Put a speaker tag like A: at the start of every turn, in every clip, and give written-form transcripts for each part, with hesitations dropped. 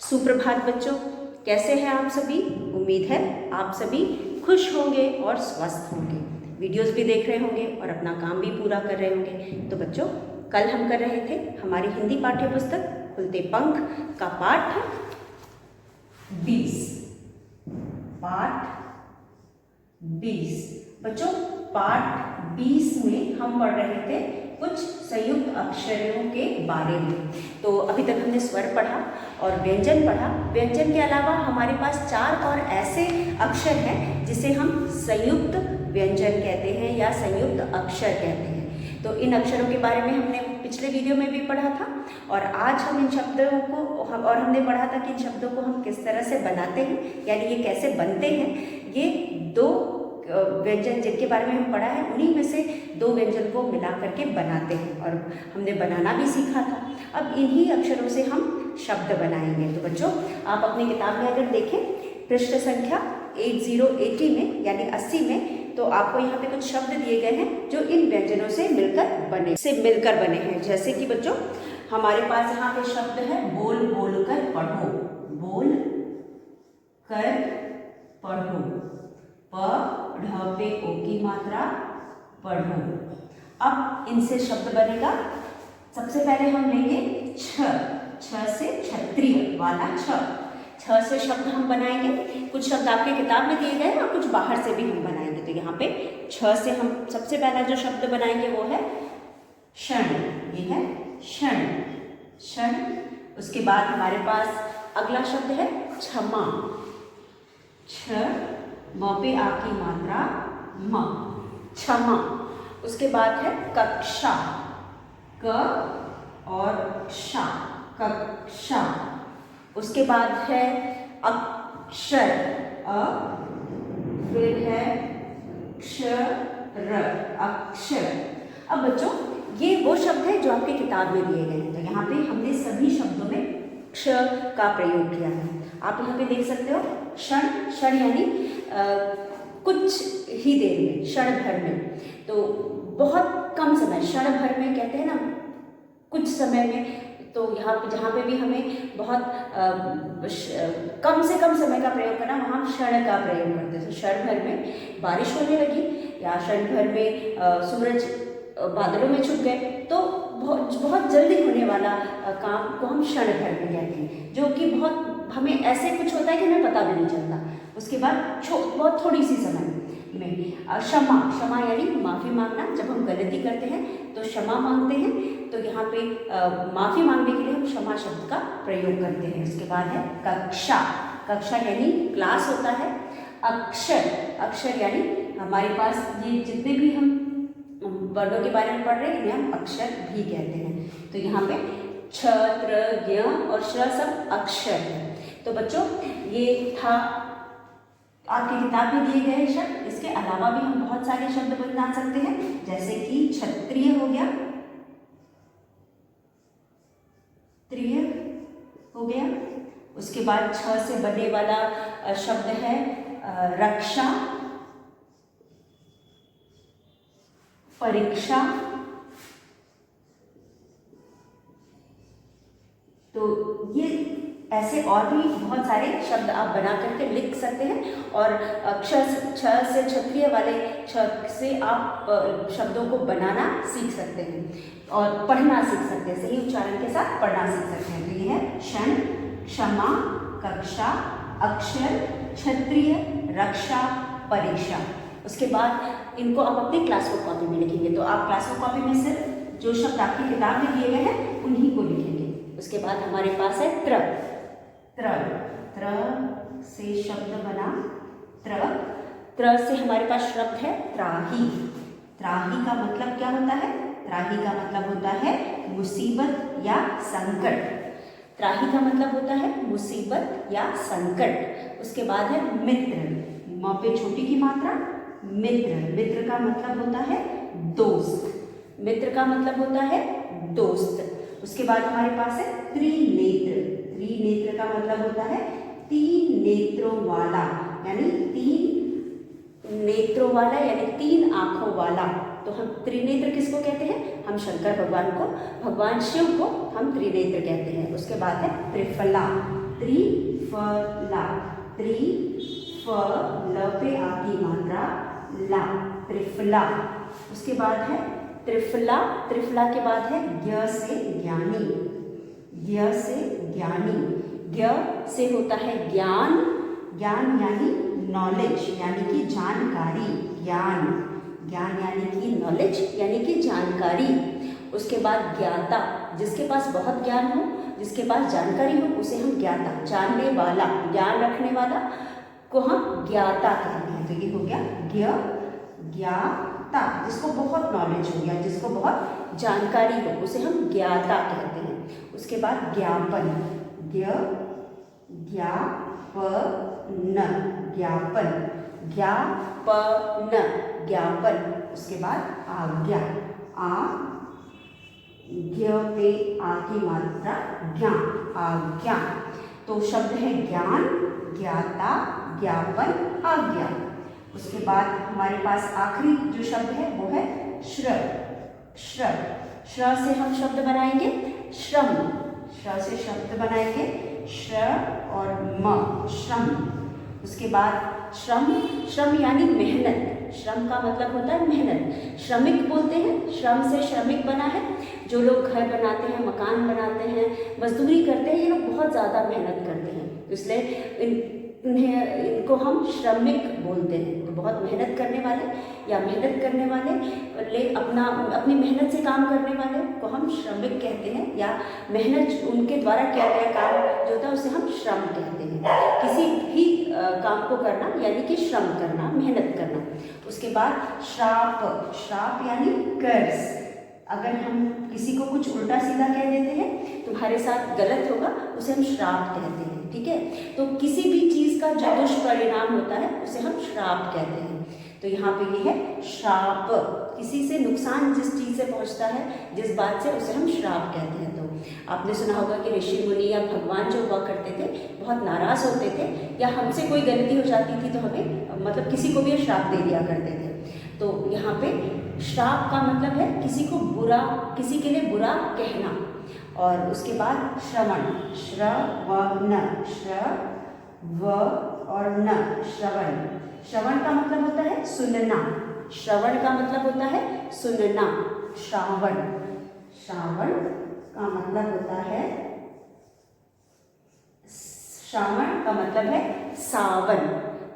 A: सुप्रभात बच्चों, कैसे हैं आप सभी। उम्मीद है आप सभी खुश होंगे और स्वस्थ होंगे, वीडियोस भी देख रहे होंगे और अपना काम भी पूरा कर रहे होंगे। तो बच्चों, कल हम कर रहे थे हमारी हिंदी पाठ्य पुस्तक खुलते पंख का पाठ 20। पाठ 20 बच्चों, पाठ 20 में हम पढ़ रहे थे कुछ संयुक्त अक्षरों के बारे में। तो अभी तक हमने स्वर पढ़ा और व्यंजन पढ़ा। व्यंजन के अलावा हमारे पास 4 और ऐसे अक्षर हैं जिसे हम संयुक्त व्यंजन कहते हैं या संयुक्त अक्षर कहते हैं। तो इन अक्षरों के बारे में हमने पिछले वीडियो में भी पढ़ा था और आज हम इन शब्दों को और हमने पढ़ा था कि इन शब्दों को हम किस तरह से बनाते हैं, यानी ये कैसे बनते हैं। ये 2 व्यंजन जिनके बारे में हम पढ़ा है, उन्हीं में से 2 व्यंजन को मिला करके बनाते हैं और हमने बनाना भी सीखा था। अब इन्हीं अक्षरों से हम शब्द बनाएंगे। तो बच्चों, आप अपनी किताब में अगर देखें पृष्ठ संख्या 8080 में यानी 80 में, तो आपको यहाँ पे कुछ शब्द दिए गए हैं जो इन व्यंजनों से मिलकर बने हैं। जैसे कि बच्चों, हमारे पास यहाँ पे शब्द है बोल बोल कर पढ़ो। बोल कर पढ़ो, ढ पे ओ की मात्रा पढ़ो। अब इनसे शब्द बनेगा। सबसे पहले हम लेंगे छ से क्षत्रिय वाला छ से शब्द हम बनाएंगे। कुछ शब्द आपके किताब में दिए गए हैं और कुछ बाहर से भी हम बनाएंगे। तो यहाँ पे छ से हम सबसे पहला जो शब्द बनाएंगे वो है क्षण। ये है क्षण। उसके बाद हमारे पास अगला शब्द है क्षमा। म पे आ की मात्रा म, क्षमा। उसके बाद है कक्षा, क और क्षा, कक्षा। उसके बाद है अक्षर, फिर है क्षर, अक्षर। अब बच्चों, ये वो शब्द है जो आपके किताब में दिए गए हैं। तो यहाँ पे हमने सभी शब्दों में क्ष का प्रयोग किया है। आप यहाँ पे देख सकते हो क्षण यानी कुछ ही देर में, क्षण भर में। तो बहुत कम समय, क्षण भर में कहते हैं ना, कुछ समय में। तो यहाँ पे जहाँ पे भी हमें बहुत कम से कम समय का प्रयोग करना, वहाँ हम क्षण का प्रयोग करते हैं। तो क्षण भर में बारिश होने लगी या क्षण भर में सूरज बादलों में छुप गए, तो बहुत जल्दी होने वाला काम को हम क्षण भर में कहते हैं, जो कि बहुत हमें ऐसे कुछ होता है कि हमें पता भी नहीं चलता। उसके बाद बहुत थोड़ी सी समय में क्षमा यानी माफ़ी मांगना। जब हम गलती करते हैं तो क्षमा मांगते हैं। तो यहाँ पे माफ़ी मांगने के लिए हम क्षमा शब्द का प्रयोग करते हैं। उसके बाद है कक्षा यानी क्लास होता है। अक्षर यानी हमारे पास ये जितने भी हम वर्डों के बारे में पढ़ रहे हैं, इन्हें हम अक्षर भी कहते हैं। तो यहाँ पे छ, त्र, ज्ञ और श सब अक्षर है। तो बच्चों, ये था आपकी किताब में दिए गए शब्द। इसके अलावा भी हम बहुत सारे शब्द बना सकते हैं, जैसे कि क्षत्रिय हो गया, उसके बाद छ से बने वाला शब्द है रक्षा, परीक्षा। तो ये ऐसे और भी बहुत सारे शब्द आप बना करके लिख सकते हैं। और छ से क्षत्रिय वाले छ से आप शब्दों को बनाना सीख सकते हैं और पढ़ना सीख सकते हैं। सही उच्चारण के साथ पढ़ना सीख सकते हैं। तो ये है क्षण, क्षमा, कक्षा, अक्षर, क्षत्रिय, रक्षा, परीक्षा। उसके बाद इनको आप अपनी क्लासवर्क कॉपी में लिखेंगे। तो आप क्लासवर्क कॉपी में सिर्फ जो शब्द आपकी किताब में दिए गए हैं उन्हीं को लिखेंगे। उसके बाद हमारे पास है त्र से शब्द बना त्र से हमारे पास शब्द है त्राही। त्राही का मतलब क्या होता है? त्राही का मतलब होता है मुसीबत या संकट। त्राही का मतलब होता है मुसीबत या संकट। उसके बाद है मित्र, म पे छोटी की मात्रा मित्र का मतलब होता है दोस्त। मित्र का मतलब होता है दोस्त। उसके बाद हमारे पास है त्रिनेत्र का मतलब होता है 3 नेत्रों वाला, यानी 3 नेत्रों वाला यानी 3 आंखों वाला। तो हम त्रिनेत्र किसको कहते हैं? हम शंकर भगवान को, भगवान शिव को हम त्रिनेत्र कहते हैं। उसके बाद है त्रिफला त्रिफला, त्रि फ ल पे आ की मात्रा ला, त्रिफला। उसके बाद है त्रिफला, त्रिफला के बाद है ज्ञ से ज्ञानी, ज्ञ से ज्ञानी, ज्ञ से होता है ज्ञान, ज्ञान यानी नॉलेज यानी कि जानकारी, ज्ञान, ज्ञान यानी कि नॉलेज यानी कि जानकारी। उसके बाद ज्ञाता, जिसके पास बहुत ज्ञान हो, जिसके पास जानकारी हो उसे हम ज्ञाता, जानने वाला, ज्ञान रखने वाला को हम ज्ञाता कहते हैं। तो ये हो गया ज्ञाता, जिसको बहुत नॉलेज हो गया, जिसको बहुत जानकारी हो उसे हम ज्ञाता कहते हैं। उसके बाद ज्ञापन, ज्ञापन, ज्ञापन, ज्ञापन। उसके बाद आज्ञा, ज्ञ पे आ की मात्रा ज्ञा, आज्ञा। तो शब्द है ज्ञान, ज्ञाता, ज्ञापन, आज्ञा। उसके बाद हमारे पास आखिरी जो शब्द है वो है श्र, श्र, श्र से हम शब्द बनाएंगे श्रम, श्र से शब्द बनाएंगे श्र और म, श्रम। उसके बाद श्रम, श्रम यानी मेहनत, श्रम का मतलब होता है मेहनत, श्रमिक बोलते हैं, श्रम से श्रमिक बना है। जो लोग घर बनाते हैं, मकान बनाते हैं, मजदूरी करते हैं, ये लोग बहुत ज़्यादा मेहनत करते हैं, इसलिए इनको हम श्रमिक बोलते हैं। तो बहुत मेहनत करने वाले या मेहनत करने वाले अपनी मेहनत से काम करने वाले को हम श्रमिक कहते हैं, या मेहनत उनके द्वारा किया गया काम जो होता है उसे हम श्रम कहते हैं। किसी भी काम को करना यानी कि श्रम करना, मेहनत करना। उसके बाद श्राप, श्राप यानी कर्ज। अगर हम किसी को कुछ उल्टा सीधा कह देते हैं, तुम्हारे साथ गलत होगा, उसे हम श्राप कहते हैं। ठीक है, तो किसी भी चीज़ का जो दुष्परिणाम होता है उसे हम श्राप कहते हैं। तो यहाँ पे ये है श्राप, किसी से नुकसान जिस चीज़ से पहुँचता है, जिस बात से, उसे हम श्राप कहते हैं। तो आपने सुना होगा कि ऋषि मुनि या भगवान जो हुआ करते थे बहुत नाराज़ होते थे, या हमसे कोई गलती हो जाती थी तो हमें मतलब किसी को भी श्राप दे दिया करते थे। तो यहाँ पे श्राप का मतलब है किसी को बुरा, किसी के लिए बुरा कहना। और उसके बाद श्रवण, श्रवण, श्रव और न, श्रवण। श्रवण का मतलब होता है सुनना, श्रवण का मतलब होता है सुनना। श्रावण, श्रावण का मतलब होता है, श्रावण का मतलब है सावन,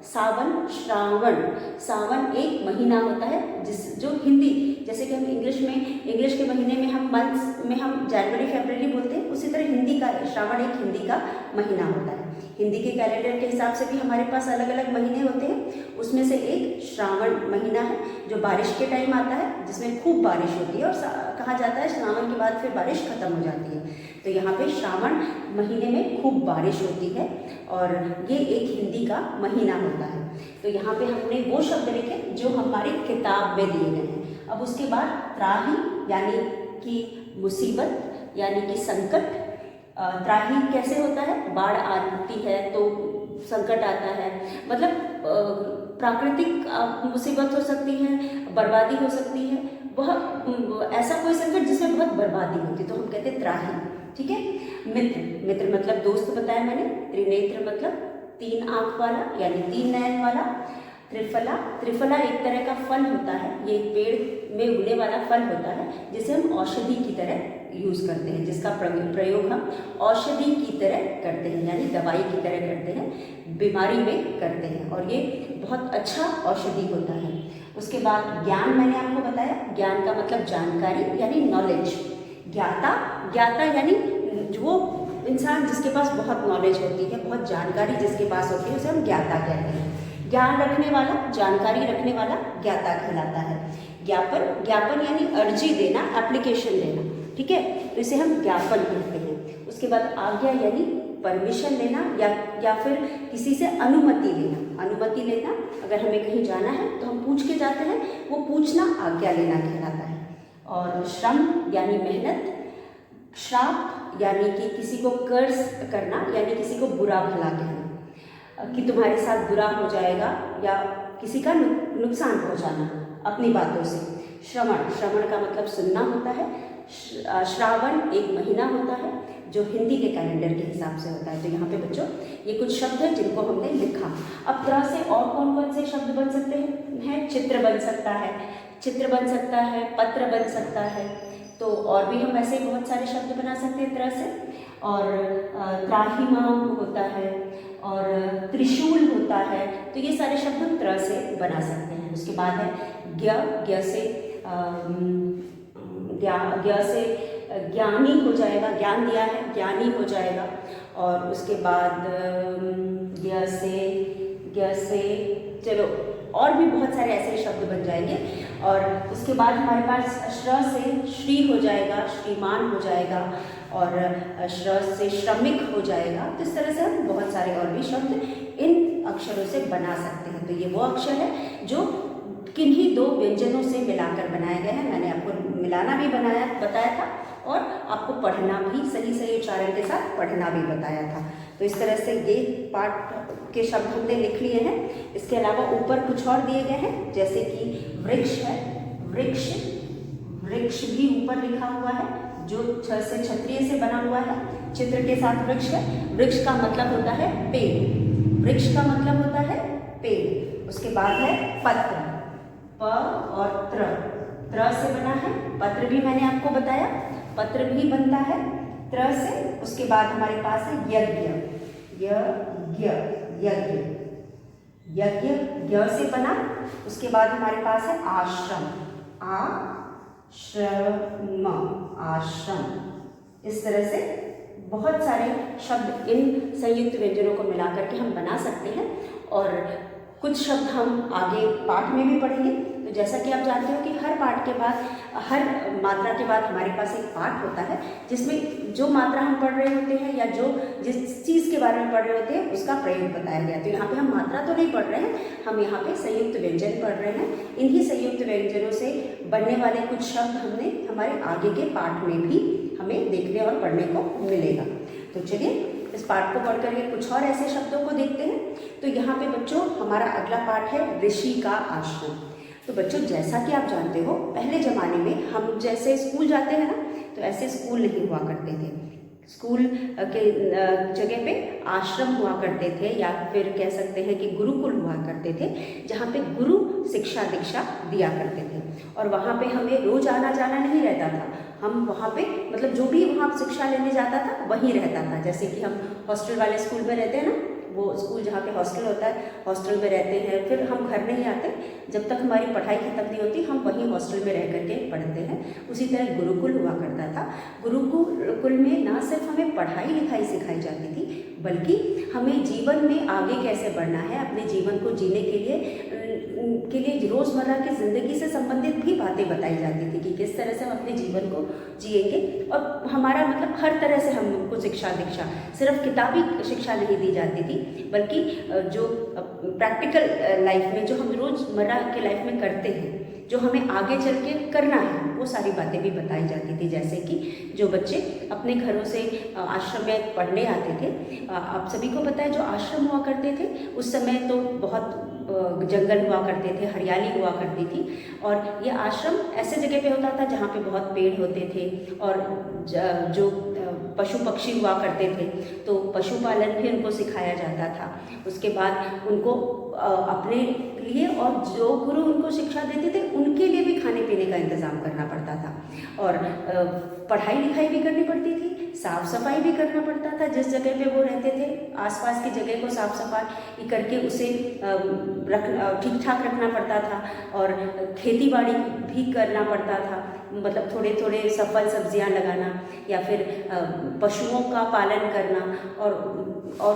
A: सावन, श्रावण। सावन एक महीना होता है जो हिंदी, जैसे कि हम इंग्लिश के महीने में हम मंथ्स में हम जनवरी फरवरी बोलते हैं, उसी तरह हिंदी का श्रावण एक हिंदी का महीना होता है। हिंदी के कैलेंडर के हिसाब से भी हमारे पास अलग अलग महीने होते हैं, उसमें से एक श्रावण महीना है जो बारिश के टाइम आता है, जिसमें खूब बारिश होती है, और कहा जाता है श्रावण के बाद फिर बारिश खत्म हो जाती है। तो यहाँ पे श्रावण महीने में खूब बारिश होती है और ये एक हिंदी का महीना होता है। तो यहाँ पे हमने वो शब्द लिखे जो हमारी किताब में दिए गए हैं। अब उसके बाद त्राही यानी कि मुसीबत यानी कि संकट। त्राही कैसे होता है, बाढ़ आती है तो संकट आता है, मतलब प्राकृतिक मुसीबत हो सकती है, बर्बादी हो सकती है, वह ऐसा कोई संकट जिसमें बहुत बर्बादी होती है तो हम कहते हैं त्राही। ठीक है, मित्र, मित्र मतलब दोस्त बताया मैंने। त्रिनेत्र मतलब तीन आंख वाला यानी तीन नयन वाला। त्रिफला, त्रिफला एक तरह का फल होता है, ये पेड़ में उगने वाला फल होता है जिसे हम औषधि की तरह यूज़ करते हैं, जिसका प्रयोग हम औषधि की तरह करते हैं, यानी दवाई की तरह करते हैं, बीमारी में करते हैं, और ये बहुत अच्छा औषधि होता है। उसके बाद ज्ञान मैंने आपको बताया, ज्ञान का मतलब जानकारी यानी नॉलेज। ज्ञाता, ज्ञाता यानी वो इंसान जिसके पास बहुत नॉलेज होती है, बहुत जानकारी जिसके पास होती है, उसे हम ज्ञाता कहते हैं। ज्ञान रखने वाला, जानकारी रखने वाला ज्ञाता कहलाता है। ज्ञापन, ज्ञापन यानी अर्जी देना, एप्लीकेशन देना। ठीक है, तो इसे हम ज्ञापन कहते हैं। उसके बाद आज्ञा यानी परमिशन लेना या फिर किसी से अनुमति लेना। अनुमति लेना, अगर हमें कहीं जाना है तो हम पूछ के जाते हैं, वो पूछना आज्ञा लेना कहलाता है। और श्रम यानी मेहनत। श्राप यानी कि किसी को कर्ज करना, यानी किसी को बुरा भला कहना कि तुम्हारे साथ बुरा हो जाएगा, या किसी का नुकसान पहुंचाना अपनी बातों से। श्रवण, श्रवण का मतलब सुनना होता है। श्रावण एक महीना होता है, जो हिंदी के कैलेंडर के हिसाब से होता है। तो यहाँ पे बच्चों ये कुछ शब्द हैं जिनको हमने लिखा। अब तरह से और कौन कौन से शब्द बन सकते हैं? चित्र बन सकता है, चित्र बन सकता है, पत्र बन सकता है। तो और भी हम ऐसे बहुत सारे शब्द बना सकते हैं तरह से। और त्राहिमाम होता है और त्रिशूल होता है। तो ये सारे शब्द हम तरह से बना सकते हैं। उसके बाद है ज्ञ, ज्ञ से ज्ञानी हो जाएगा, ज्ञान दिया है, ज्ञानी हो जाएगा। और उसके बाद ज्ञ से चलो और भी बहुत सारे ऐसे शब्द बन जाएंगे। और उसके बाद हमारे पास श्र से श्री हो जाएगा, श्रीमान हो जाएगा। और श्र से श्रमिक हो जाएगा। तो इस तरह से हम बहुत सारे और भी शब्द इन अक्षरों से बना सकते हैं। तो ये वो अक्षर है जो किन्हीं दो व्यंजनों से मिलाकर बनाया गया है। मैंने आपको मिलाना भी बताया था और आपको पढ़ना भी सही उच्चारण के साथ पढ़ना भी बताया था। तो इस तरह से ये पाठ के शब्द हमने लिख लिए हैं। इसके अलावा ऊपर कुछ और दिए गए हैं, जैसे कि वृक्ष है, वृक्ष भी ऊपर लिखा हुआ है जो छ से क्षत्रिय से बना हुआ है। चित्र के साथ वृक्ष है। वृक्ष का मतलब होता है पेड़, वृक्ष का मतलब होता है पेड़। उसके बाद है पत्र, प और त्र से बना है। पत्र भी मैंने आपको बताया, पत्र भी बनता है त्र से। उसके बाद हमारे पास है यज्ञ, यज्ञ ज्ञ से बना। उसके बाद हमारे पास है आश्रम, आश्रम। इस तरह से बहुत सारे शब्द इन संयुक्त व्यंजनों को मिलाकर के हम बना सकते हैं। और कुछ शब्द हम आगे पाठ में भी पढ़ेंगे। तो जैसा कि आप जानते हो कि हर पाठ के बाद, हर मात्रा के बाद हमारे पास एक पाठ होता है जिसमें जो मात्रा हम पढ़ रहे होते हैं या जो जिस चीज़ के बारे में पढ़ रहे होते हैं उसका प्रयोग बताया गया। तो यहाँ पे हम मात्रा तो नहीं पढ़ रहे हैं, हम यहाँ पे संयुक्त व्यंजन पढ़ रहे हैं। इन्हीं संयुक्त व्यंजनों से बनने वाले कुछ शब्द हमने हमारे आगे के पाठ में भी हमें देखने और पढ़ने को मिलेगा। तो चलिए इस पाठ को पढ़ करके कुछ और ऐसे शब्दों को देखते हैं। तो यहाँ पे बच्चों हमारा अगला पाठ है ऋषि का आश्रम। तो बच्चों जैसा कि आप जानते हो पहले ज़माने में हम जैसे स्कूल जाते हैं ना, तो ऐसे स्कूल नहीं हुआ करते थे। स्कूल के जगह पे आश्रम हुआ करते थे या फिर कह सकते हैं कि गुरुकुल हुआ करते थे, जहाँ पे गुरु शिक्षा दीक्षा दिया करते थे। और वहाँ पे हमें रोज आना जाना नहीं रहता था। हम वहाँ पे मतलब जो भी वहाँ शिक्षा लेने जाता था वहीं रहता था। जैसे कि हम हॉस्टल वाले स्कूल में रहते हैं ना, वो स्कूल जहाँ पे हॉस्टल होता है, हॉस्टल में रहते हैं। फिर हम घर नहीं आते जब तक हमारी पढ़ाई खत्म नहीं होती, हम वहीं हॉस्टल में रह करके पढ़ते हैं। उसी तरह गुरुकुल हुआ करता था। गुरुकुल में ना सिर्फ हमें पढ़ाई लिखाई सिखाई जाती थी, बल्कि हमें जीवन में आगे कैसे बढ़ना है, अपने जीवन को जीने के लिए रोज़मर्रा की ज़िंदगी से संबंधित भी बातें बताई जाती थी कि किस तरह से हम अपने जीवन को जिएंगे। और हमारा मतलब हर तरह से हमको शिक्षा दीक्षा, सिर्फ किताबी शिक्षा नहीं दी जाती थी, बल्कि जो प्रैक्टिकल लाइफ में जो हम रोज़मर्रा के लाइफ में करते हैं, जो हमें आगे चल के करना है, वो सारी बातें भी बताई जाती थी। जैसे कि जो बच्चे अपने घरों से आश्रम में पढ़ने आते थे, आप सभी को पता है जो आश्रम हुआ करते थे उस समय तो बहुत जंगल हुआ करते थे, हरियाली हुआ करती थी। और ये आश्रम ऐसे जगह पे होता था जहाँ पे बहुत पेड़ होते थे और जो पशु पक्षी हुआ करते थे, तो पशुपालन भी उनको सिखाया जाता था। उसके बाद उनको अपने लिए और जो गुरु उनको शिक्षा देते थे उनके लिए भी खाने पीने का इंतज़ाम करना पड़ता था। और पढ़ाई लिखाई भी करनी पड़ती थी, साफ़ सफाई भी करना पड़ता था। जिस जगह पे वो रहते थे आसपास की जगह को साफ़ सफाई करके उसे ठीक ठाक रखना पड़ता था। और खेती बाड़ी भी करना पड़ता था, मतलब थोड़े थोड़े फल सब्जियां लगाना या फिर पशुओं का पालन करना और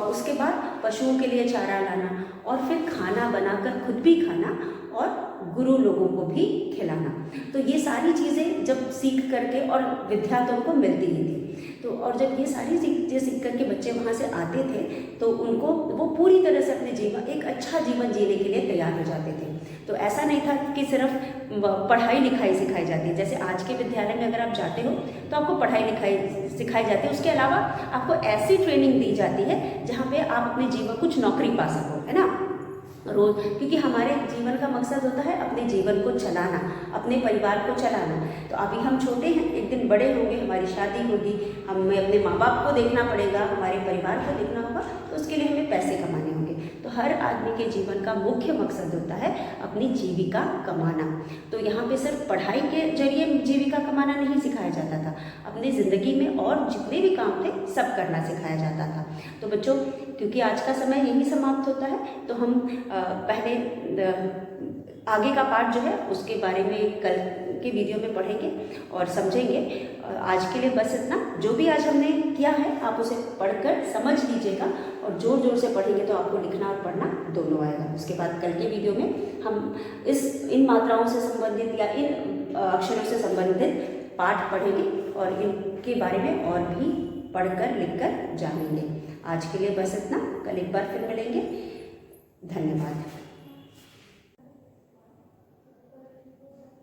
A: उसके बाद पशुओं के लिए चारा लाना और फिर खाना बनाकर खुद भी खाना और गुरु लोगों को भी खिलाना। तो ये सारी चीज़ें जब सीख करके, और विद्या तो उनको मिलती ही थी, तो और जब ये सारी चीज़ें सीख करके बच्चे वहाँ से आते थे तो उनको वो पूरी तरह से अपने जीवन, एक अच्छा जीवन जीने के लिए तैयार हो जाते थे। तो ऐसा नहीं था कि सिर्फ पढ़ाई लिखाई सिखाई जाती है। जैसे आज के विद्यालय में अगर आप जाते हो तो आपको पढ़ाई लिखाई सिखाई जाती है, उसके अलावा आपको ऐसी ट्रेनिंग दी जाती है जहाँ पे आप अपने जीवन कुछ नौकरी पा सको, है ना। रोज, क्योंकि हमारे जीवन का मकसद होता है अपने जीवन को चलाना, अपने परिवार को चलाना। तो अभी हम छोटे हैं, एक दिन बड़े होंगे, हमारी शादी होगी, हमें अपने माँ बाप को देखना पड़ेगा, हमारे परिवार को देखना होगा, तो उसके लिए हमें पैसे कमाने होंगे। तो हर आदमी के जीवन का मुख्य मकसद होता है अपनी जीविका कमाना। तो यहाँ पे सिर्फ पढ़ाई के जरिए जीविका कमाना नहीं सिखाया जाता था, अपनी ज़िंदगी में और जितने भी काम थे सब करना सिखाया जाता था। तो बच्चों, क्योंकि आज का समय यही समाप्त होता है, तो हम पहले आगे का पार्ट जो है उसके बारे में कल के वीडियो में पढ़ेंगे और समझेंगे। आज के लिए बस इतना। जो भी आज हमने किया है आप उसे पढ़कर समझ लीजिएगा, और जोर जोर से पढ़ेंगे तो आपको लिखना और पढ़ना दोनों आएगा। उसके बाद कल के वीडियो में हम इन मात्राओं से संबंधित या इन अक्षरों से संबंधित पाठ पढ़ेंगे और इनके बारे में और भी पढ़कर लिखकर जानेंगे। आज के लिए बस इतना। कल एक बार फिर मिलेंगे। धन्यवाद।